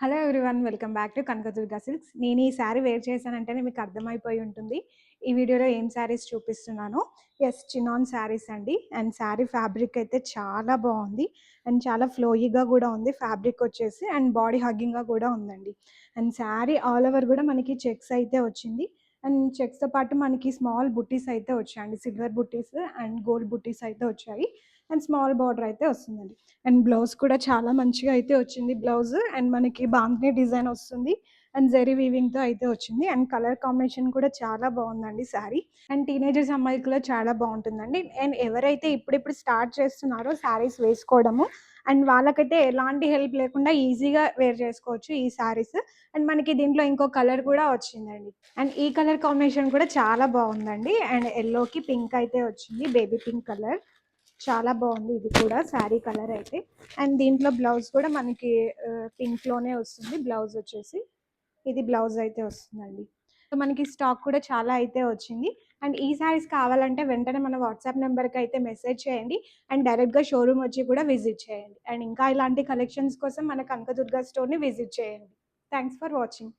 Hello everyone, welcome back to Kanakadurga silks. నేను ఈ sari wear చేశానంటేనే మీకు అర్థమైపోయి ఉంటుంది ఈ వీడియోలో ఏం శారీస్ చూపిస్తున్నాను. ఎస్, చినాన్ శారీస్ అండి. అండ్ శారీ ఫ్యాబ్రిక్ అయితే చాలా బాగుంది అండ్ చాలా ఫ్లోయిగా కూడా ఉంది ఫ్యాబ్రిక్ వచ్చేసి, అండ్ బాడీ హగ్గింగ్గా కూడా ఉందండి. అండ్ శారీ ఆల్ ఓవర్ కూడా మనకి చెక్స్ అయితే వచ్చింది. అండ్ చెక్స్తో పాటు మనకి స్మాల్ బుట్టీస్ అయితే వచ్చాయండి, సిల్వర్ బుట్టీస్ అండ్ గోల్డ్ బుట్టీస్ అయితే వచ్చాయి. అండ్ స్మాల్ బార్డర్ అయితే వస్తుందండి. అండ్ బ్లౌజ్ కూడా చాలా మంచిగా అయితే వచ్చింది బ్లౌజ్. అండ్ మనకి బాంగ్నీ డిజైన్ వస్తుంది అండ్ జెరీ వీవింగ్తో అయితే వచ్చింది. అండ్ కలర్ కాంబినేషన్ కూడా చాలా బాగుందండి శారీ. అండ్ టీనేజర్స్ అమ్మాయికి కూడా చాలా బాగుంటుందండి. అండ్ ఎవరైతే ఇప్పుడిప్పుడు స్టార్ట్ చేస్తున్నారో శారీస్ వేసుకోవడము, అండ్ వాళ్ళకైతే ఎలాంటి హెల్ప్ లేకుండా ఈజీగా వేర్ చేసుకోవచ్చు ఈ శారీస్. అండ్ మనకి దీంట్లో ఇంకో కలర్ కూడా వచ్చిందండి. అండ్ ఈ కలర్ కాంబినేషన్ కూడా చాలా బాగుందండి. అండ్ ఎల్లోకి పింక్ అయితే వచ్చింది, బేబీ పింక్ కలర్. చాలా బాగుంది ఇది కూడా శారీ కలర్ అయితే. అండ్ దీంట్లో బ్లౌజ్ కూడా మనకి పింక్లోనే వస్తుంది. బ్లౌజ్ వచ్చేసి ఇది బ్లౌజ్ అయితే వస్తుందండి. సో మనకి స్టాక్ కూడా చాలా అయితే వచ్చింది. అండ్ ఈ శారీస్ కావాలంటే వెంటనే మన వాట్సాప్ నెంబర్కి అయితే మెసేజ్ చేయండి. అండ్ డైరెక్ట్గా షోరూమ్ వచ్చి కూడా విజిట్ చేయండి. అండ్ ఇంకా ఇలాంటి కలెక్షన్స్ కోసం మన కనకదుర్గ స్టోర్ని విజిట్ చేయండి. Thanks for watching.